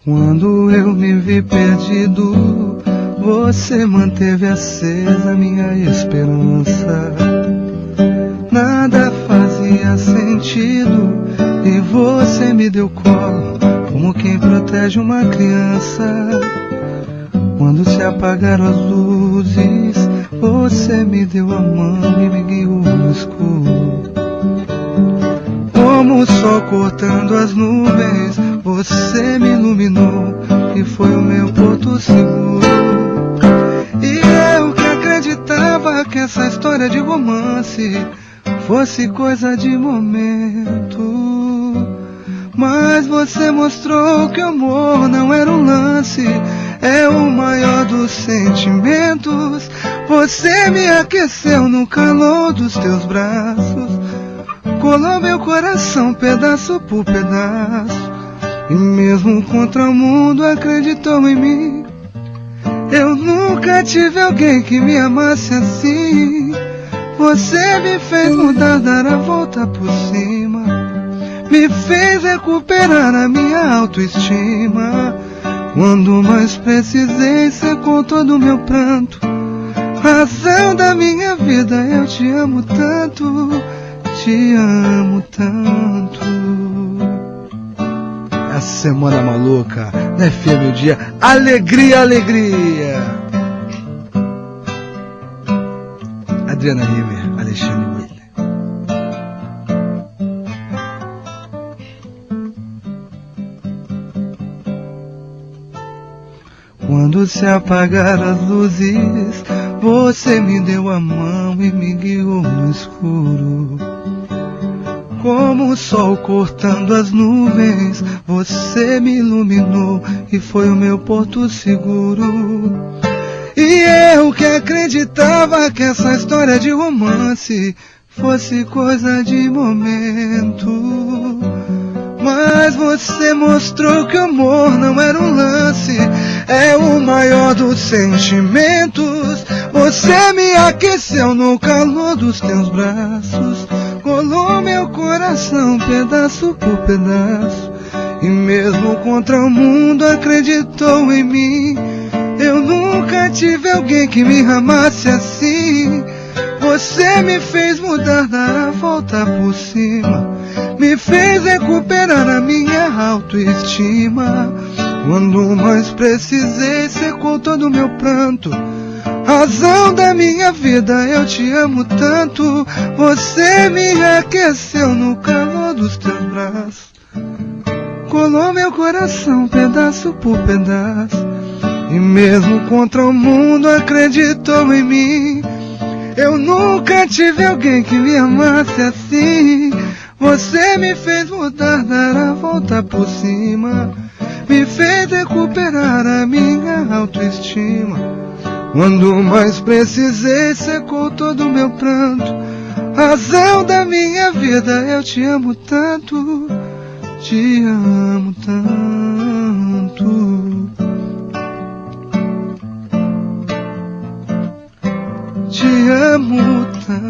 Quando eu me vi perdido, você manteve acesa minha esperança. Nada fazia sentido e você me deu colo, como quem protege uma criança. Quando se apagaram as luzes, você me deu a mão e me guiou no escuro. Como o sol cortando as nuvens, você me iluminou e foi o meu porto seguro. E eu que acreditava que essa história de romance fosse coisa de momento, mas você mostrou que o amor não era um lance, é o maior dos sentimentos. Você me aqueceu no calor dos teus braços, colou meu coração pedaço por pedaço, e mesmo contra o mundo acreditou em mim. Eu nunca tive alguém que me amasse assim. Você me fez mudar, dar a volta por cima, me fez recuperar a minha autoestima. Quando mais precisei, secou todo o meu pranto. Razão da minha vida, eu te amo tanto, te amo tanto. A semana maluca, né, FM o dia, alegria, alegria. Adriana River, Alexandre Whitney. Quando se apagaram as luzes, você me deu a mão e me guiou no escuro. Como o sol cortando as nuvens, você me iluminou e foi o meu porto seguro. E eu que acreditava que essa história de romance fosse coisa de momento, mas você mostrou que o amor não era um lance, é o maior dos sentimentos. Você me aqueceu no calor dos teus braços, colou meu coração pedaço por pedaço, e mesmo contra o mundo acreditou em mim. Eu nunca tive alguém que me amasse assim. Você me fez mudar, dar a volta por cima, me fez recuperar a minha autoestima. Quando mais precisei, secou todo o meu pranto. Razão da minha vida, eu te amo tanto. Você me aqueceu no calor dos teus braços, colou meu coração pedaço por pedaço, e mesmo contra o mundo acreditou em mim. Eu nunca tive alguém que me amasse assim. Você me fez mudar, dar a volta por cima, me fez recuperar a minha autoestima. Quando mais precisei, secou todo o meu pranto. Razão da minha vida, eu te amo tanto, te amo tanto, te amo tanto.